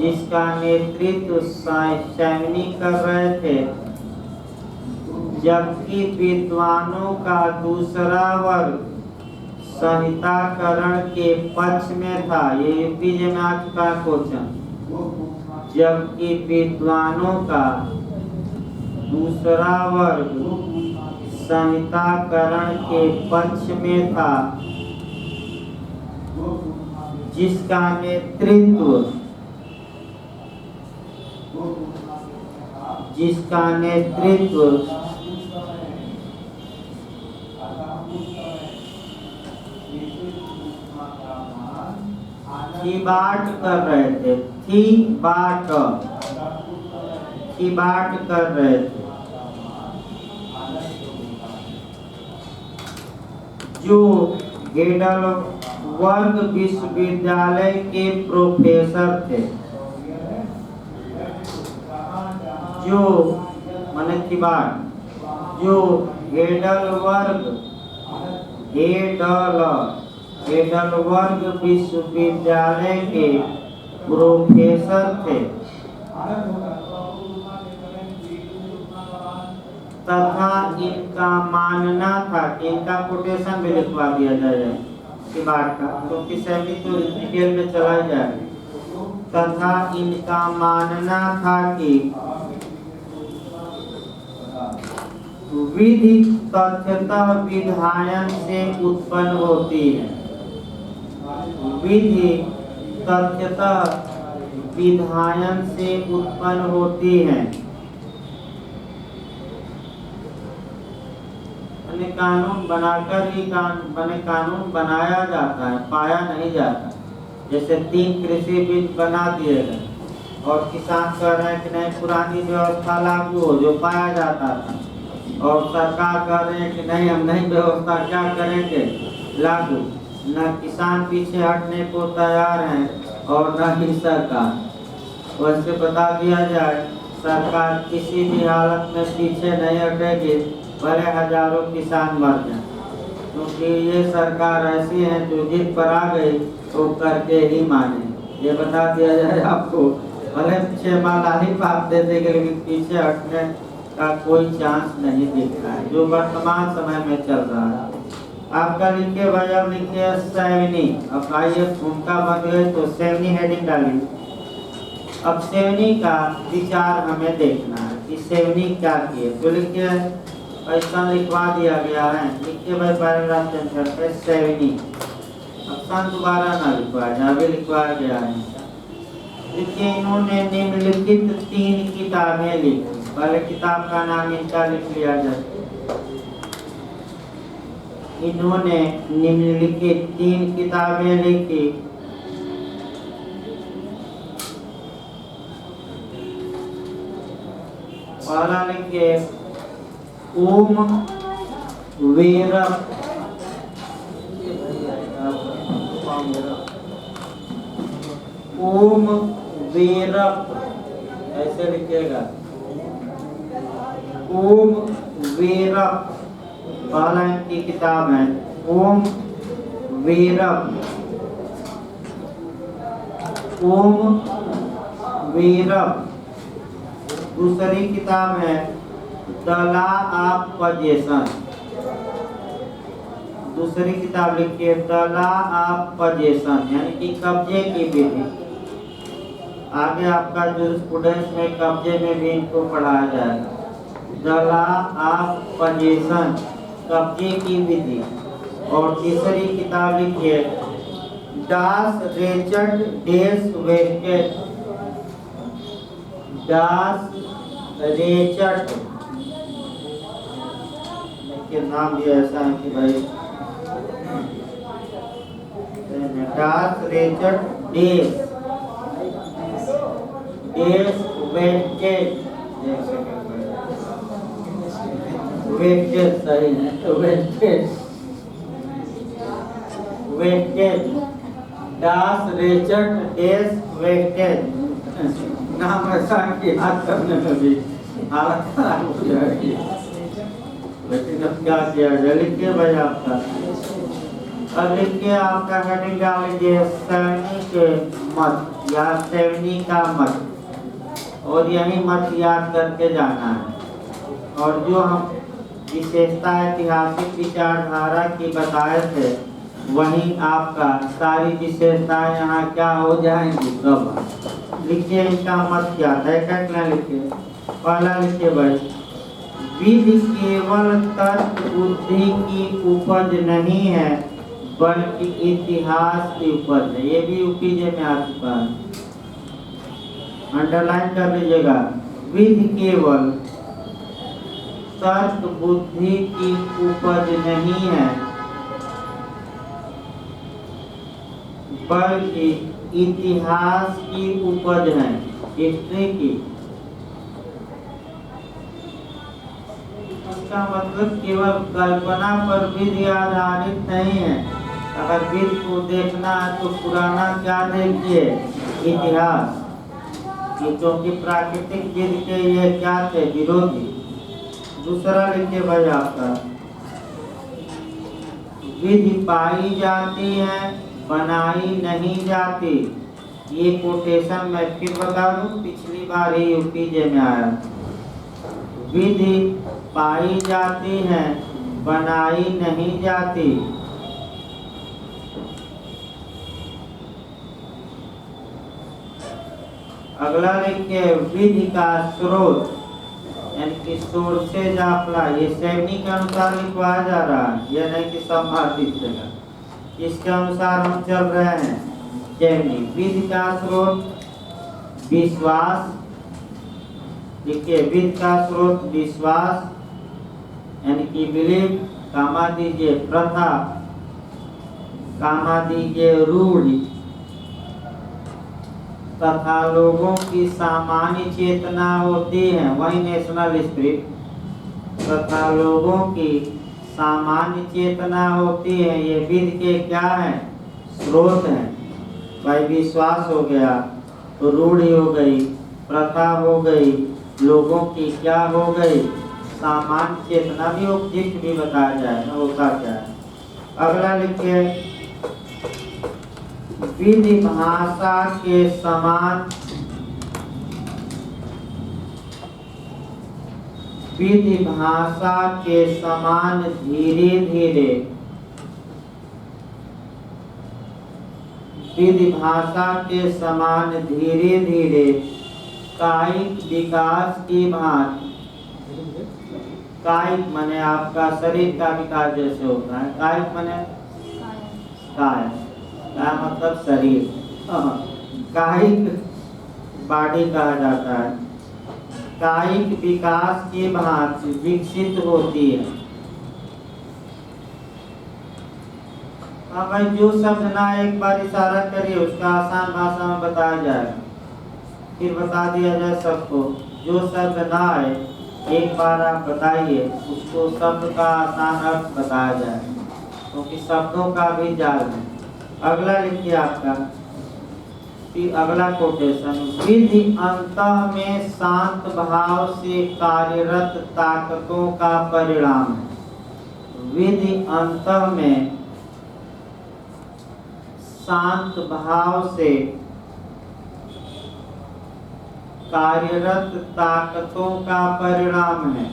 जिसका नेतृत्व सैनिक कर रहे थे, जबकि विद्वानों का दूसरा वर्ग संहिताकरण के पक्ष में था। ये यूपीजे में आ चुका है क्वेश्चन। जबकि विद्वानों का दूसरा वर्ग संहिताकरण के पक्ष में था, जिसका नेतृत्व थीबाट कर रहे थे। थीबाट कर रहे थे, जो हेडलबर्ग विश्वविद्यालय के प्रोफेसर थे। जो माने थीबाट, जो हेडलबर्ग विश्वविद्यालय के प्रोफेसर थे तथा इनका मानना था कि इनका कोटेशन भी लिखवा दिया जाए थीबाट का, क्योंकि सभी तो डिटेल में चला जाए। तथा इनका मानना था कि विधि तथ्यतः विधायन से उत्पन्न होती है। विधि तथ्यतः विधायन से उत्पन्न होती है। कानून बनाकर ही कानून बनाया जाता है, पाया नहीं जाता। जैसे 3 कृषि बिल बना दिए गए और किसान कह रहे हैं कि नहीं, पुरानी व्यवस्था लागू हो, जो पाया जाता था, और सरकार कह रहे हैं कि नहीं, हम नई व्यवस्था क्या करेंगे, लागू। न किसान पीछे हटने को तैयार हैं और न ही सरकार। वैसे बता दिया जाए, सरकार किसी भी हालत में पीछे नहीं हटेगी, भले हजारों किसान मर जाएं, क्योंकि ये सरकार ऐसी है जो जिद पर आ गई तो करके ही माने। ये बता दिया जाए आपको, भले 6 माह लाली पाप दे देंगे, लेकिन पीछे हटने का कोई चांस नहीं दिख रहा है, जो वर्तमान समय में चल रहा है। आपका लिखिए भाई, अब लिखिए सैनी। अब आइए भूमिका बन गई तो सैनी हेडिंग डालिए। अब सैनी का विचार हमें देखना है कि सैनी क्या किए, तो लिखिए, ऐसा लिखवा दिया गया है। लिखिए भाई पैराग्राफ सेंटर पे सैनी। ऑप्शन दोबारा ना लिखवाया जाए, अभी लिखवाया गया है। लिखिए, इन्होंने निम्नलिखित 3 किताबें लिखी। पहले किताब का नाम इनका लिख लिया जाए। इन्होंने निम्नलिखित 3 किताबें लिखी। पहला लिखिए, ओम वेरप। ओम वेरप ऐसे लिखिएगा, ओम वेरप। पहला इनकी किताब है ओम वेरप। ओम वेरप। दूसरी किताब है द लॉ ऑफ पोजेशन। दूसरी किताब लिखिए द लॉ ऑफ पोजेशन, यानी कि कब्जे की विधि। आगे आपका जूरिस्प्रूडेंस में कब्जे में भी इनको पढ़ाया जाएगा। द लॉ ऑफ पोजेशन, कब्जे की विधि। और तीसरी किताब लिखिए डास रेचर्ड डेस वेस्टेड। डास रेचर्ड के नाम भी ऐसा है कि भाई डास रेचर्ड डेस वेस्टेड। वेस्टेड सही है, वेस्टेड वेस्टेड। डास रेचर्ड डेस वेस्टेड नाम ऐसा कि याद करने में भी हालत खराब हो जाएगी। लेकिन अब क्या किया जाए, लिखिए भाई आपका अब लिखिए आपका हेडिंग डाल लीजिए सैनी के मत या सैनी का मत, और यही मत याद करके जाना है। और जो हम विशेषता ऐतिहासिक विचारधारा की बताए थे वही आपका सारी विशेषताएं यहाँ क्या हो जाएंगी सब। लिखिए इनका मत क्या था, एक लिखिए। पहला लिखिए भाई, विधि केवल तर्क बुद्धि की उपज नहीं है बल्कि इतिहास की उपज है। ये भी यूपीजे में आ चुका है, अंडरलाइन कर लीजिएगा। विधि केवल तर्क बुद्धि की उपज नहीं है बल्कि इतिहास की उपज है, हिस्ट्री की। इसका मतलब केवल कल्पना पर विधि आधारित नहीं है। अगर विधि को देखना है तो पुराना क्या देखिए, इतिहास। क्योंकि प्राकृतिक विधि के ये क्या थे, विरोधी। दूसरा लिखिए भाई आपका, विधि पाई जाती है बनाई नहीं जाती। ये कोटेशन मैं फिर बता दूं, पिछली बार ही यूपीजे में आया। विधि पाई जाती है बनाई नहीं जाती। अगला लिखिए, विधि का स्रोत यानी कि सोर्सेज आपला, ये सैनी के अनुसार लिखवाया जा रहा है, यह नहीं कि संभावित जगह, इसके अनुसार हम चल रहे हैं। सैनी विधि का स्रोत विश्वास, देखिए विधि का स्रोत विश्वास यानी कि बिलीव, कामा दीजिए प्रथा, कामा दीजिए रूढ़ि, तथा लोगों की सामान्य चेतना होती है, वही नेशनल स्पिरिट, तथा लोगों की सामान्य चेतना होती है। ये विधि के क्या है, स्रोत हैं। भाई विश्वास हो गया, तो रूढ़ि हो गई, प्रथा हो गई, लोगों की क्या हो गई, सामान्य चेतना भी, ऑब्जेक्ट भी बताया जाए ना होता क्या है। अगला लिखिए, विधि भाषा के समान, विधि भाषा के समान धीरे धीरे, विधि भाषा के समान धीरे धीरे कायिक विकास की भांति, कायिक माने आपका शरीर का विकास जैसे होता है, कायिक माने काय, क्या मतलब शरीर, कायिक बॉडी कहा जाता है, कायिक विकास की भांति विकसित होती है। हाँ भाई, जो शब्द ना एक बार इशारा करिए उसका आसान भाषा में बताया जाएगा, फिर बता दिया जाए सबको। जो शब्द ना आए एक बार आप बताइए, उसको शब्द का आसान अर्थ बताया जाए, क्योंकि शब्दों का भी जाल है। अगला लिखिए आपका, फिर अगला कोटेशन, विधि अंतः में शांत भाव से कार्यरत ताकतों का परिणाम है। विधि अंतः में शांत भाव से कार्यरत ताकतों का परिणाम है।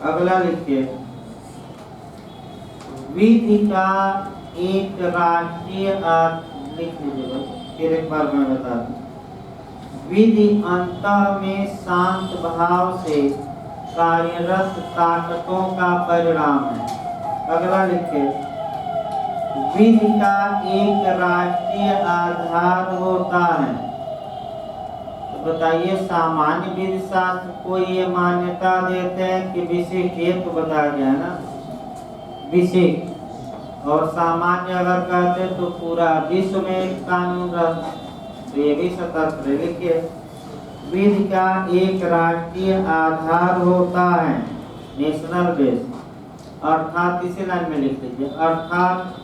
अगला लिखिए, विधि का एक राष्ट्रीय लिख लीजिएगा, फिर एक बार मैं बता दूं। विधि अंतः में शांत भाव से कार्यरत ताकतों का परिणाम है। अगला लिखिए, विधि का एक राष्ट्रीय आधार होता है। तो बताइए, सामान्य विधि शास्त्र को ये मान्यता देते हैं कि विशिष्ट, ये तो बताया गया है ना, विशिष्ट, और सामान्य अगर कहते तो पूरा विश्व में एक कानून रहता, तो ये भी सतर्क रहे। लिखिए, विधि का एक राष्ट्रीय आधार होता है, नेशनल बेस, अर्थात इसी लाइन में लिख लीजिए, अर्थात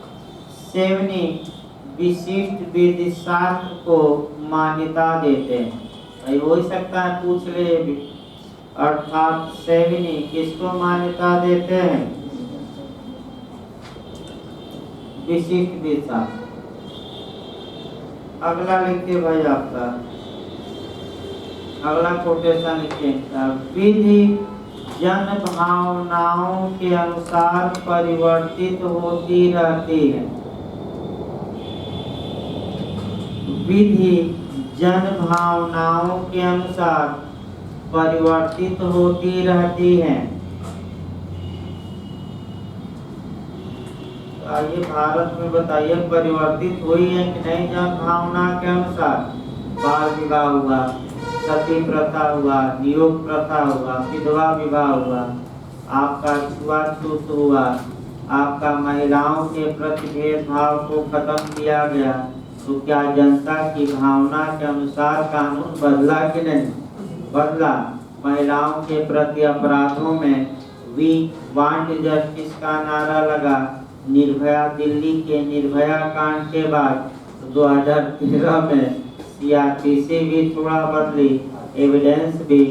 सेवनी विशिष्ट विधि शास्त्र को मान्यता देते हैं। भाई हो ही सकता है पूछ ले भी, अर्थात सेविनी किसको मान्यता देते हैं? विशिष्ट दिशा। अगला लिखिए भाई आपका, अगला कोटेशन लिखिए, विधि जन भावनाओं के अनुसार परिवर्तित होती रहती है। विधि जन भावनाओं के अनुसार परिवर्तित होती रहती है। आइए भारत में बताइए परिवर्तित हुई है कि नहीं जन भावना के अनुसार? बाल विवाह हुआ, सती प्रथा हुआ, नियोग प्रथा हुआ, विधवा विवाह हुआ, आपका छुआछूत हुआ, आपका महिलाओं के प्रति भेदभाव को खत्म किया गया। तो क्या जनता की भावना के अनुसार कानून बदला कि नहीं? बदला। महिलाओं के प्रति अपराधों में वी वांट जस्टिस का नारा लगा। निर्भया, दिल्ली के निर्भया कांड के बाद 2013 में सीआरपीसी भी थोड़ा बदली, एविडेंस भी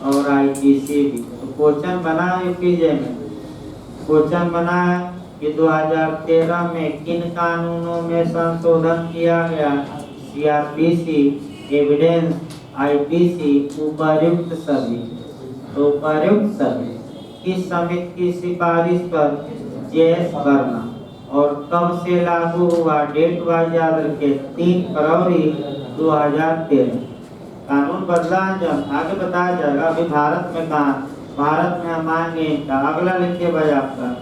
और आईपीसी भी। तो क्वेश्चन बना है यूपीजे में, क्वेश्चन बना है कि 2013 में किन कानूनों में संशोधन किया गया? सीआरपीसी, एविडेंस, आईपीसी, उपर्युक्त सभी। तो उपर्युक्त सभी किस समिति की सिफारिश पर? जेएस वर्मा। और कब से लागू हुआ? डेट वाइज याद रखिए, 3 फरवरी 2013। कानून बदला जब आगे बताया जाएगा। अभी भारत में कहा, भारत में हम आएंगे इनका। अगला लिखिए भाई आपका,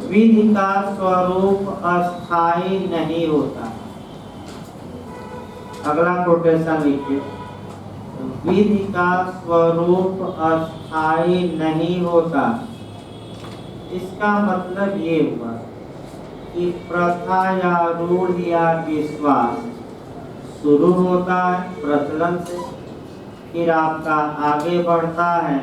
विधि का स्वरूप अस्थायी नहीं होता। अगला कोटेशन लिखिए, विधि का स्वरूप अस्थायी नहीं होता। इसका मतलब ये हुआ कि प्रथा या रूढ़ या विश्वास शुरू होता है प्रचलन से, फिर आपका आगे बढ़ता है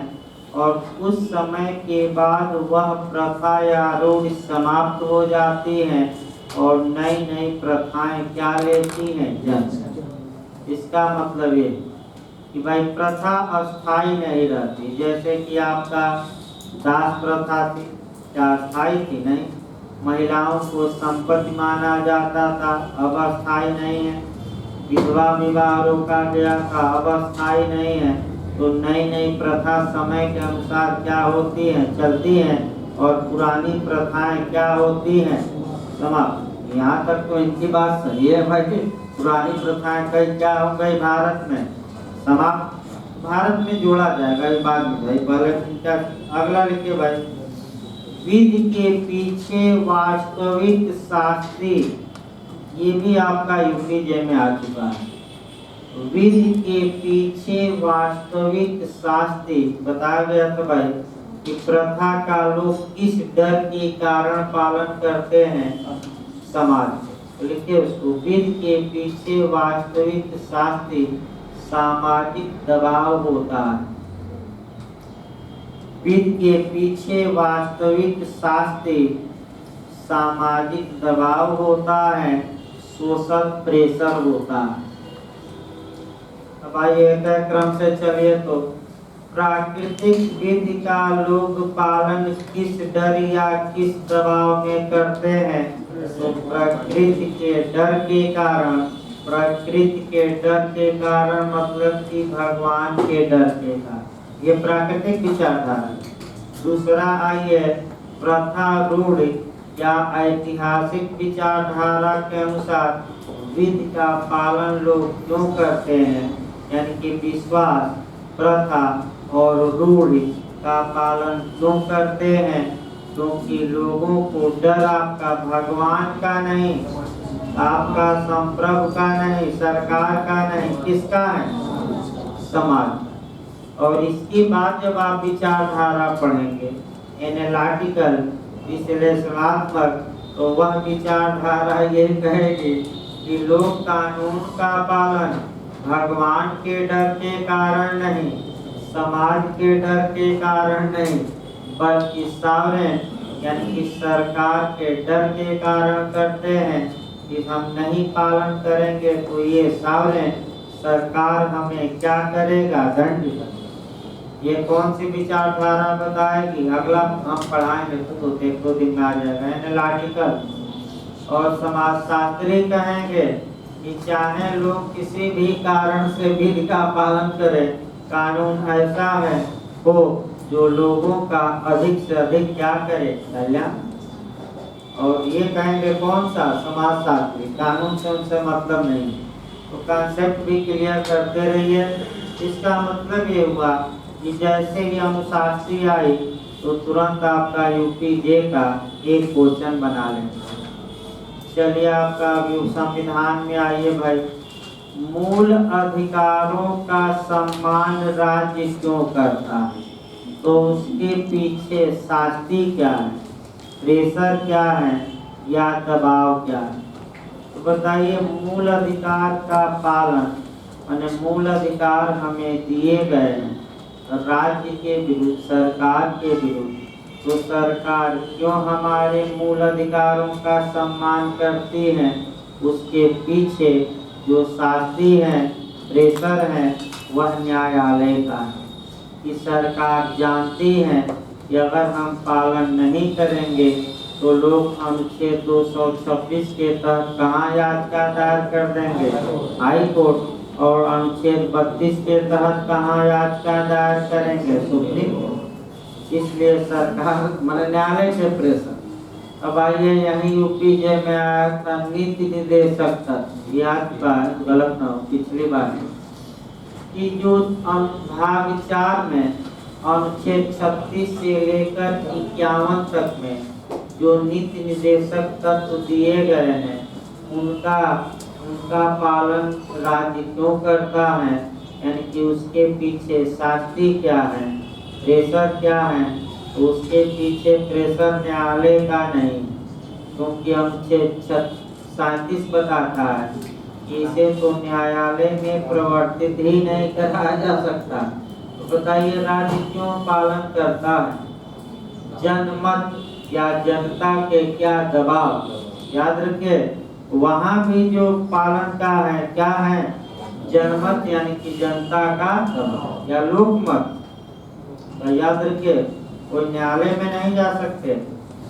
और कुछ समय के बाद वह प्रथा या रूढ़ समाप्त हो जाती है और नई नई प्रथाएं क्या लेती हैं? जन्म। इसका मतलब ये कि भाई प्रथा अस्थायी नहीं रहती। जैसे कि आपका दास प्रथा थी, क्या अस्थायी थी? नहीं। महिलाओं को संपत्ति माना जाता था, अब अस्थायी नहीं है। विधवा विवाह रोका गया था, अब अस्थायी नहीं है। तो नई नई प्रथा समय के अनुसार क्या होती हैं? चलती हैं और पुरानी प्रथाएं क्या होती हैं? समाप्त। यहाँ तक तो इनकी बात सही है भाई, पुरानी प्रथाएं कई क्या हो गई भारत में? समाप्त। भारत में जोड़ा जाएगा ये बात भाई, पहले क्या। अगला लिखिए भाई, विधि के पीछे वास्तविक शास्त्री, ये भी आपका यूपीजे में आ चुका है। विधि के पीछे वास्तविक शास्त्री बताया गया था भाई कि प्रथा का लोग किस डर के कारण पालन करते हैं? समाज। तो लिखिए उसको, विधि के पीछे वास्तविक शास्त्री सामाजिक दबाव होता है। विधि के पीछे वास्तविक शास्त्री सामाजिक दबाव होता है, सोशल प्रेशर होता है। अब आइए क्रम से चलिए। तो प्राकृतिक विधि का लोग पालन किस डर या किस दबाव में करते हैं? तो प्रकृति के डर के कारण। प्रकृति के डर के कारण मतलब कि भगवान के डर के कारण। ये प्राकृतिक विचारधारा। दूसरा आइए, प्रथा रूढ़ या ऐतिहासिक विचारधारा के अनुसार विधि का पालन लोग क्यों करते हैं? यानी कि विश्वास, प्रथा और रूढ़ का पालन क्यों करते हैं? क्योंकि लोगों को डर आपका भगवान का नहीं, आपका संप्रभु का नहीं, सरकार का नहीं, किसका है? समाज। और इसके बाद जब आप विचारधारा पढ़ेंगे एनालिटिकल, विश्लेषणात्मक, तो वह विचारधारा ये कहेगी कि लोग कानून का पालन भगवान के डर के कारण नहीं, समाज के डर के कारण नहीं, बल्कि सावरेन यानी कि सरकार के डर के कारण करते हैं कि हम नहीं पालन करेंगे तो ये सावरेन सरकार हमें क्या करेगा? दंड। ये कौन सी विचारधारा बताएगी? अगला हम पढ़ाएंगे तो एक दो दिन में आ जाएगा। एनालिटिकल और समाजशास्त्री कहेंगे कि चाहे लोग किसी भी कारण से विधि का पालन करें, कानून ऐसा है हो जो लोगों का अधिक से अधिक क्या करे, कल्याण। और ये कहेंगे कौन सा? समाजशास्त्री। कानून से उनसे मतलब नहीं। तो कॉन्सेप्ट भी क्लियर करते रहिए। इसका मतलब ये हुआ कि जैसे ही अनुशास्त्री आई तो तुरंत आपका यूपी जे का एक क्वेश्चन बना लेंगे। चलिए आपका संविधान में आइए भाई। मूल अधिकारों का सम्मान राज्य क्यों करता है? तो उसके पीछे शास्ति क्या है, प्रेशर क्या है या दबाव क्या है? तो बताइए, मूल अधिकार का पालन माने मूल अधिकार हमें दिए गए हैं राज्य के विरुद्ध, सरकार के विरुद्ध, तो सरकार क्यों हमारे मूल अधिकारों का सम्मान करती है? उसके पीछे जो शास्ति है, प्रेशर है, वह न्यायालय का है। कि सरकार जानती है कि अगर हम पालन नहीं करेंगे तो लोग अनुच्छेद 226 के तहत कहाँ याचिका दायर कर देंगे? High court. और अनुच्छेद 32 के तहत कहाँ याचिका दायर करेंगे? Supreme court. इसलिए सरकार न्यायालय से प्रेशर। अब आइए यही यूपी जे में आया था नीति निर्देशक तक, याद बात गलत ना हो पिछली बार कि जो भाग 4 में अनुच्छेद 36 से लेकर 51 तक में जो नीति निर्देशक तत्व दिए गए हैं उनका पालन राज्य क्यों करता है? यानी कि उसके पीछे शास्ति क्या है, प्रेशर क्या है? तो उसके पीछे प्रेशर न्यायालय का नहीं, क्योंकि अनुच्छेद 37 बताता है कि इसे तो न्यायालय में प्रवर्तित ही नहीं कराया जा सकता। तो बताइए राज्य क्यों पालन करता है? जनमत या जनता के क्या दबाव? याद रखिए, वहाँ भी जो पालन का है क्या है? जनमत यानी कि जनता का दबाव या लोकमत। तो याद रखिए, कोई न्यायालय में नहीं जा सकते।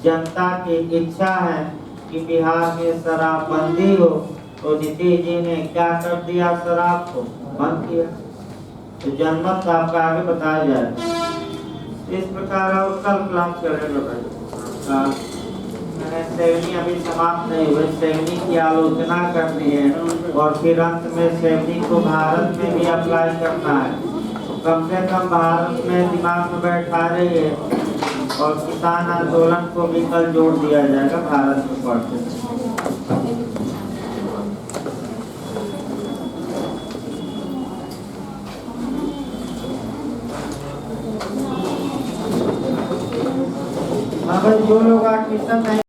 जनता की इच्छा है कि बिहार में शराबबंदी हो, तो नीतीश जी ने क्या कर दिया? शराब को बंद किया। तो जनमत आपका आगे बताया जाए। इस प्रकार और कल क्लास करेंगे भाई। मैंने सेवनी अभी समाप्त नहीं हुई, सेवनी की आलोचना करनी है और फिर अंत में सेवनी को भारत में भी अप्लाई करना है। तो कम से कम भारत में दिमाग में बैठा रहिए और किसान आंदोलन को भी कल जोड़ दिया जाएगा भारत में पढ़ते। हाँ भाई, जो लोग एडमिशन नहीं